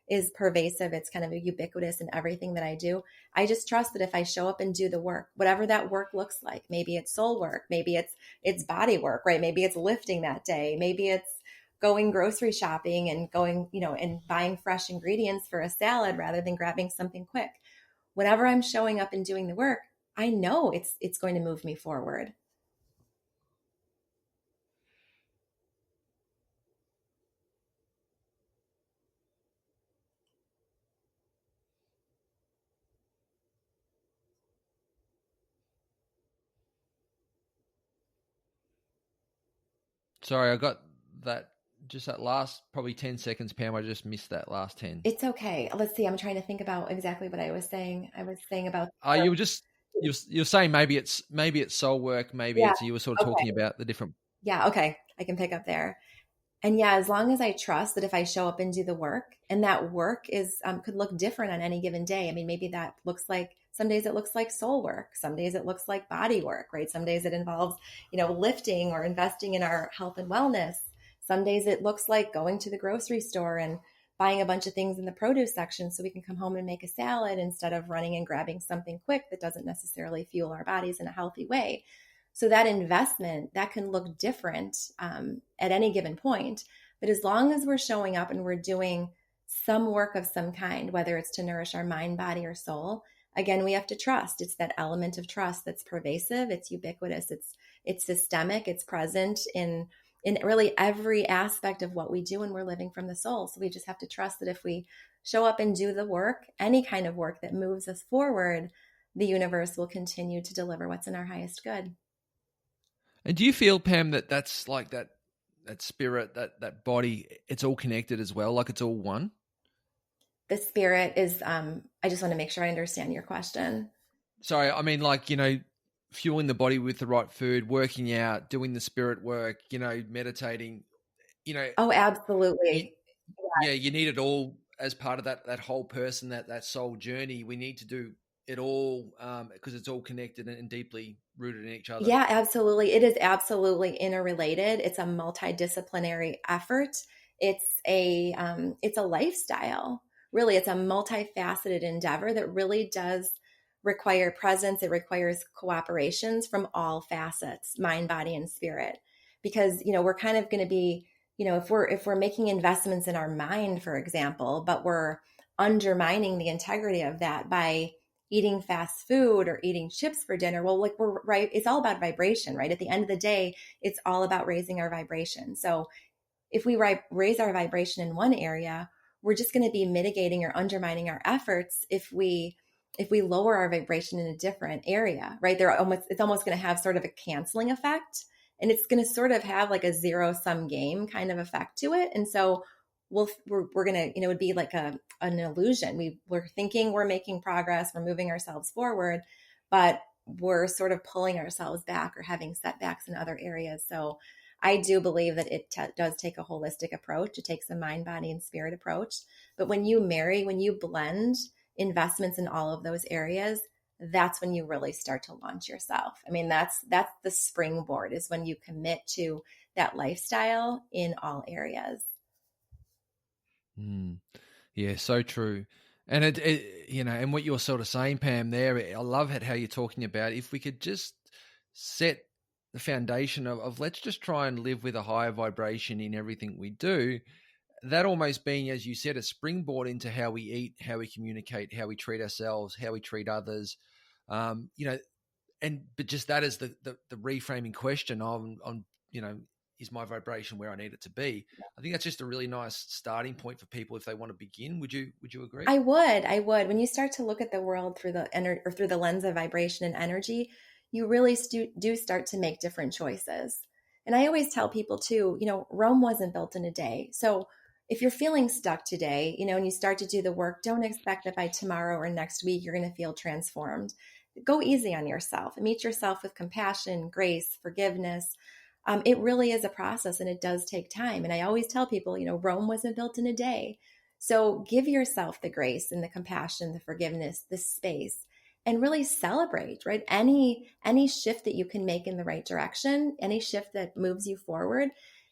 is pervasive. It's kind of ubiquitous in everything that I do. I just trust that if I show up and do the work, whatever that work looks like, maybe it's soul work, maybe it's body work, right? Maybe it's lifting that day. Maybe it's going grocery shopping and going, and buying fresh ingredients for a salad rather than grabbing something quick. Whenever I'm showing up and doing the work, I know it's going to move me forward. Sorry, I got that, just that last probably 10 seconds, Pam. I just missed that last 10. It's okay. Let's see. I'm trying to think about exactly what I was saying. I was saying about. You were just, you're saying maybe it's soul work, maybe Yeah. it's, you were sort of talking about the different. Yeah. Okay. I can pick up there. And yeah, as long as I trust that if I show up and do the work, and that work is could look different on any given day. I mean, maybe that looks like, some days it looks like soul work. Some days it looks like body work, right? Some days it involves, lifting or investing in our health and wellness. Some days it looks like going to the grocery store and buying a bunch of things in the produce section so we can come home and make a salad instead of running and grabbing something quick that doesn't necessarily fuel our bodies in a healthy way. So that investment, that can look different at any given point. But as long as we're showing up and we're doing some work of some kind, whether it's to nourish our mind, body, or soul, again, we have to trust. It's that element of trust that's pervasive, it's ubiquitous, it's systemic, it's present in really every aspect of what we do when we're living from the soul. So we just have to trust that if we show up and do the work, any kind of work that moves us forward, the universe will continue to deliver what's in our highest good. And do you feel, Pam, that that's like that spirit, that body, it's all connected as well, like it's all one? The spirit is, I just want to make sure I understand your question. Sorry, I mean, like, fueling the body with the right food, working out, doing the spirit work, meditating, Oh, absolutely. You need it all as part of that whole person, that soul journey. We need to do it all, because it's all connected and deeply rooted in each other. Yeah, absolutely. It is absolutely interrelated. It's a multidisciplinary effort. It's a lifestyle. Really, it's a multifaceted endeavor that really does require presence. It requires cooperations from all facets, mind, body, and spirit. Because, we're kind of going to be, if we're making investments in our mind, for example, but we're undermining the integrity of that by eating fast food or eating chips for dinner. Well, like we're right. It's all about vibration, right? At the end of the day, it's all about raising our vibration. So if we raise our vibration in one area, we're just going to be mitigating or undermining our efforts if we lower our vibration in a different area, right? It's almost going to have sort of a canceling effect, and it's going to sort of have like a zero sum game kind of effect to it. And so we're gonna, it would be like an illusion. We're thinking we're making progress, we're moving ourselves forward, but we're sort of pulling ourselves back or having setbacks in other areas. So I do believe that it does take a holistic approach. It takes a mind, body, and spirit approach. But when you blend investments in all of those areas, that's when you really start to launch yourself. I mean, that's the springboard, is when you commit to that lifestyle in all areas. Yeah, so true. And it, and what you're sort of saying, Pam, there, I love it how you're talking about, if we could just set the foundation of let's just try and live with a higher vibration in everything we do, that almost being, as you said, a springboard into how we eat, how we communicate, how we treat ourselves, how we treat others, but just that is the reframing question on, is my vibration where I need it to be? I think that's just a really nice starting point for people if they want to begin. Would you agree? I would. When you start to look at the world through through the lens of vibration and energy, you really do start to make different choices. And I always tell people too, Rome wasn't built in a day. So if you're feeling stuck today, and you start to do the work, don't expect that by tomorrow or next week, you're going to feel transformed. Go easy on yourself and meet yourself with compassion, grace, forgiveness. It really is a process, and it does take time. And I always tell people, Rome wasn't built in a day. So give yourself the grace and the compassion, the forgiveness, the space, and really celebrate, right? Any shift that you can make in the right direction, any shift that moves you forward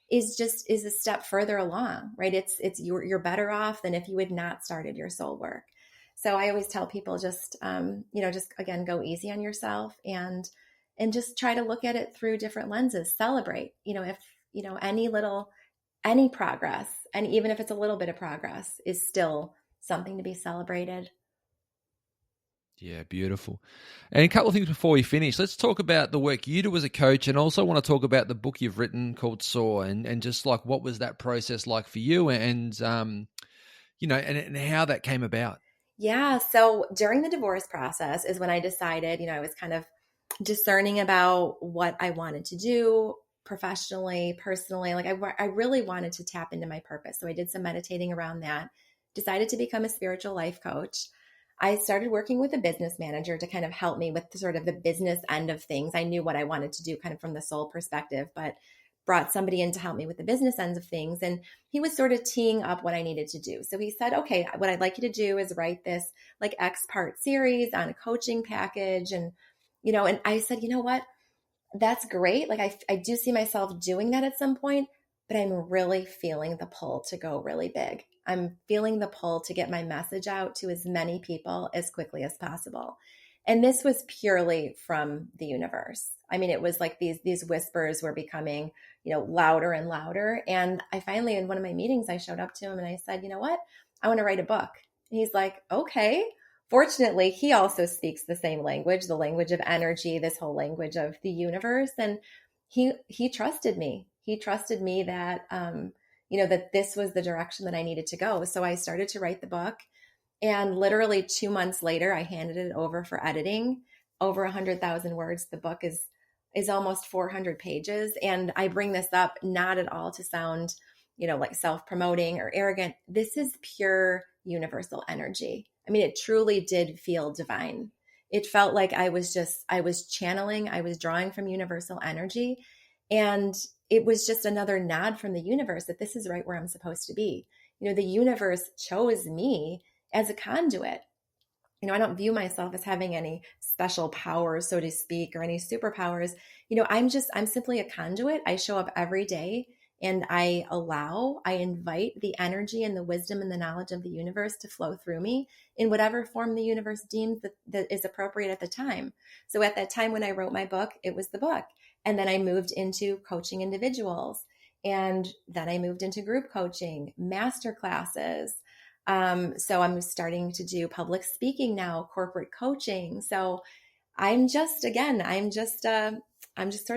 is a step further along, right? You're better off than if you had not started your soul work. So I always tell people just again, go easy on yourself and just try to look at it through different lenses. Celebrate, if, any progress, and even if it's a little bit of progress, is still something to be celebrated. Yeah, beautiful. And a couple of things before we finish. Let's talk about the work you do as a coach, and also want to talk about the book you've written called Soar, and just like what was that process like for you, and and how that came about. Yeah. So during the divorce process is when I decided, I was kind of discerning about what I wanted to do professionally, personally. Like I really wanted to tap into my purpose. So I did some meditating around that, decided to become a spiritual life coach. I started working with a business manager to kind of help me with sort of the business end of things. I knew what I wanted to do kind of from the soul perspective, but brought somebody in to help me with the business ends of things. And he was sort of teeing up what I needed to do. So he said, okay, what I'd like you to do is write this like X-part series on a coaching package. And, and I said, you know what? That's great. Like I do see myself doing that at some point, but I'm really feeling the pull to go really big. I'm feeling the pull to get my message out to as many people as quickly as possible. And this was purely from the universe. I mean, it was like these whispers were becoming, louder and louder. And I finally, in one of my meetings, I showed up to him and I said, you know what? I want to write a book. And he's like, okay. Fortunately, he also speaks the same language, the language of energy, this whole language of the universe. And he trusted me. He trusted me that, that this was the direction that I needed to go. So I started to write the book. And literally 2 months later, I handed it over for editing. Over 100,000 words. The book is almost 400 pages. And I bring this up not at all to sound, like self-promoting or arrogant. This is pure universal energy. I mean, it truly did feel divine. It felt like I was channeling, I was drawing from universal energy. And it was just another nod from the universe that this is right where I'm supposed to be. The universe chose me as a conduit. I don't view myself as having any special powers, so to speak, or any superpowers. I'm simply a conduit. I show up every day and I invite the energy and the wisdom and the knowledge of the universe to flow through me in whatever form the universe deems that is appropriate at the time. So at that time when I wrote my book, it was the book. And then I moved into coaching individuals. And then I moved into group coaching, master classes. So I'm starting to do public speaking now, corporate coaching. So I'm just sort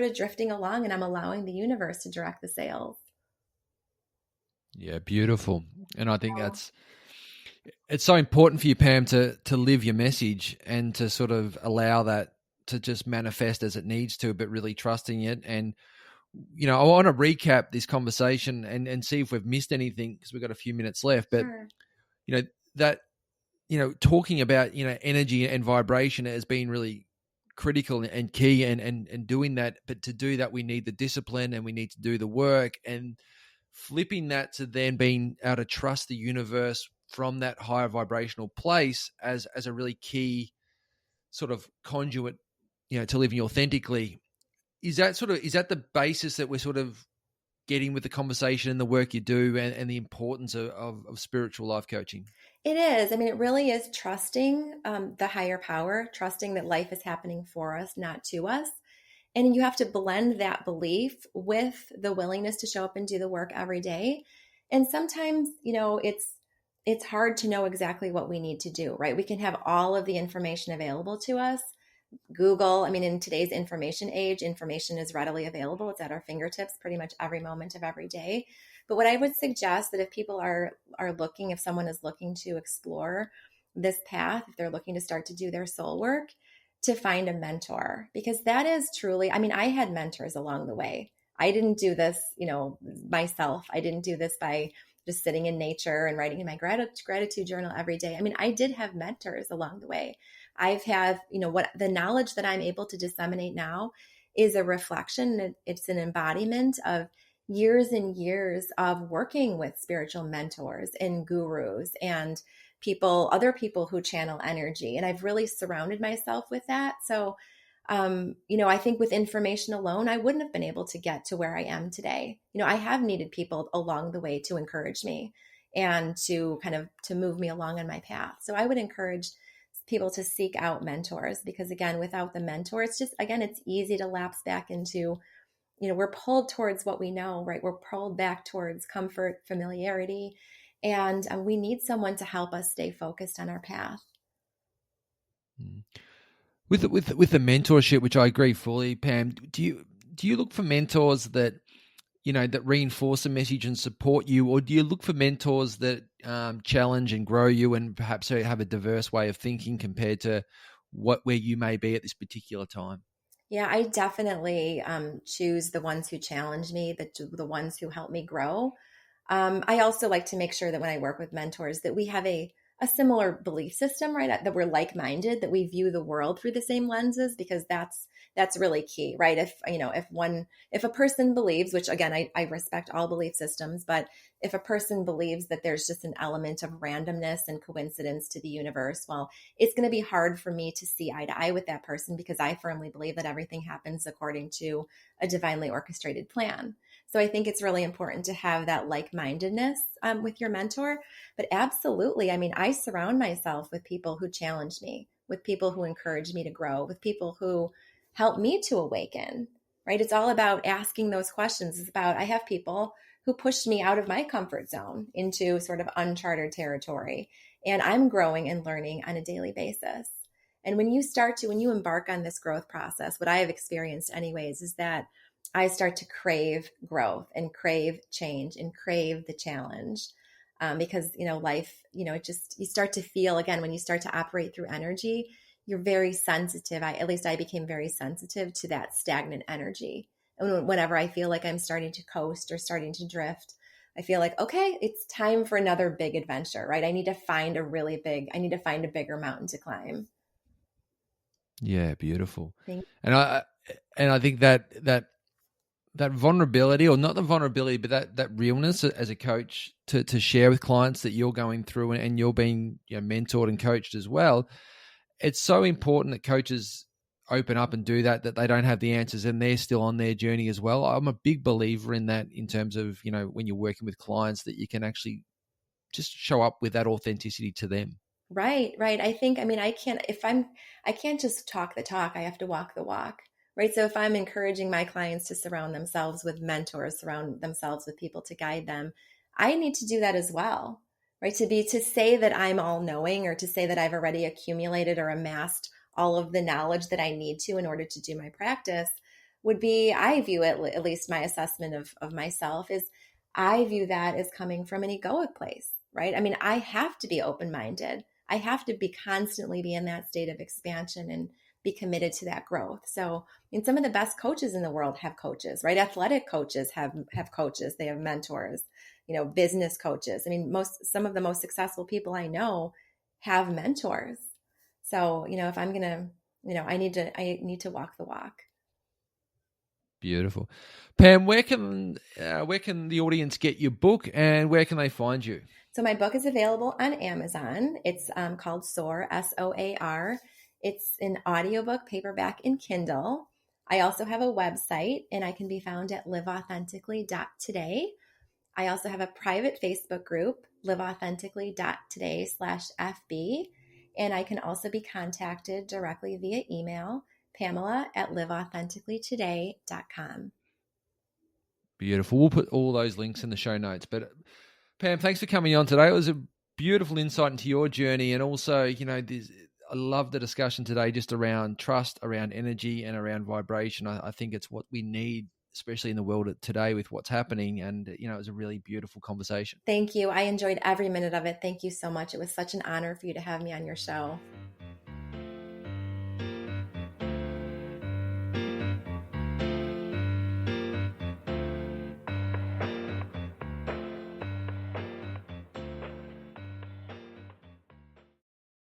of drifting along, and I'm allowing the universe to direct the sails. Yeah, beautiful. And I think it's so important for you, Pam, to live your message and to sort of allow that to just manifest as it needs to, but really trusting it. And I want to recap this conversation and see if we've missed anything, because we've got a few minutes left. But Sure. Talking about, energy and vibration has been really critical and key and doing that. But to do that, we need the discipline and we need to do the work, and flipping that to then being able to trust the universe from that higher vibrational place as a really key sort of conduit, to living authentically. Is that the basis that we're sort of getting with the conversation and the work you do, and the importance of spiritual life coaching? It is. I mean, it really is trusting the higher power, trusting that life is happening for us, not to us. And you have to blend that belief with the willingness to show up and do the work every day. And sometimes, it's hard to know exactly what we need to do, right? We can have all of the information available to us. Google, in today's information age, information is readily available. It's at our fingertips pretty much every moment of every day. But what I would suggest that if people if someone is looking to explore this path, if they're looking to start to do their soul work, to find a mentor, because that is truly, I had mentors along the way. I didn't do this, myself. I didn't do this by just sitting in nature and writing in my gratitude journal every day. I did have mentors along the way. I've had, what the knowledge that I'm able to disseminate now is a reflection. It's an embodiment of years and years of working with spiritual mentors and gurus and other people who channel energy. And I've really surrounded myself with that. So, I think with information alone, I wouldn't have been able to get to where I am today. I have needed people along the way to encourage me and to to move me along on my path. So I would encourage people to seek out mentors, because again, without the mentor, it's easy to lapse back into, we're pulled towards what we know, right? We're pulled back towards comfort, familiarity, and we need someone to help us stay focused on our path. With the mentorship, which I agree fully, Pam, do you look for mentors that that reinforce the message and support you, or do you look for mentors that challenge and grow you, and perhaps have a diverse way of thinking compared to where you may be at this particular time? Yeah, I definitely choose the ones who challenge me, the ones who help me grow. I also like to make sure that when I work with mentors that we have a similar belief system, right? That we're like-minded, that we view the world through the same lenses, because that's really key, right? If a person believes, which again, I respect all belief systems, but if a person believes that there's just an element of randomness and coincidence to the universe, well, it's going to be hard for me to see eye to eye with that person, because I firmly believe that everything happens according to a divinely orchestrated plan. So I think it's really important to have that like-mindedness with your mentor. But absolutely, I surround myself with people who challenge me, with people who encourage me to grow, with people who help me to awaken, right? It's all about asking those questions. I have people who pushed me out of my comfort zone into sort of uncharted territory. And I'm growing and learning on a daily basis. And when you embark on this growth process, what I have experienced anyways, is that I start to crave growth and crave change and crave the challenge. Because, life, you start to feel, again, when you start to operate through energy, you're very sensitive. At least I became very sensitive to that stagnant energy. And whenever I feel like I'm starting to coast or starting to drift, I feel like, okay, it's time for another big adventure, right? I need to find a bigger mountain to climb. Yeah, beautiful. And I think that vulnerability, or not the vulnerability, but that realness as a coach to share with clients that you're going through and you're being mentored and coached as well, it's so important that coaches open up and do that they don't have the answers and they're still on their journey as well. I'm a big believer in that, in terms of, when you're working with clients, that you can actually just show up with that authenticity to them. Right, right. I think, I can't just talk the talk. I have to walk the walk, right? So if I'm encouraging my clients to surround themselves with mentors, surround themselves with people to guide them, I need to do that as well, right? To say that I'm all knowing, or to say that I've already accumulated or amassed all of the knowledge that I need to in order to do my practice would be, I view it, at least my assessment of myself is, I view that as coming from an egoic place, right? I mean, I have to be open-minded. I have to be constantly be in that state of expansion and be committed to that growth. So, some of the best coaches in the world have coaches, right? Athletic coaches have coaches. They have mentors, business coaches. Some of the most successful people I know have mentors. So, if I'm gonna, I need to walk the walk. Beautiful. Pam, where can the audience get your book, and where can they find you? So my book is available on Amazon. It's called SOAR, SOAR. It's an audiobook, paperback, and Kindle. I also have a website, and I can be found at liveauthentically.today. I also have a private Facebook group, liveauthentically.today/FB. And I can also be contacted directly via email, Pamela@liveauthenticallytoday.com. Beautiful. We'll put all those links in the show notes. But Pam, thanks for coming on today. It was a beautiful insight into your journey. And also, I love the discussion today just around trust, around energy, and around vibration. I think it's what we need, especially in the world today with what's happening. And, it was a really beautiful conversation. Thank you. I enjoyed every minute of it. Thank you so much. It was such an honor for you to have me on your show.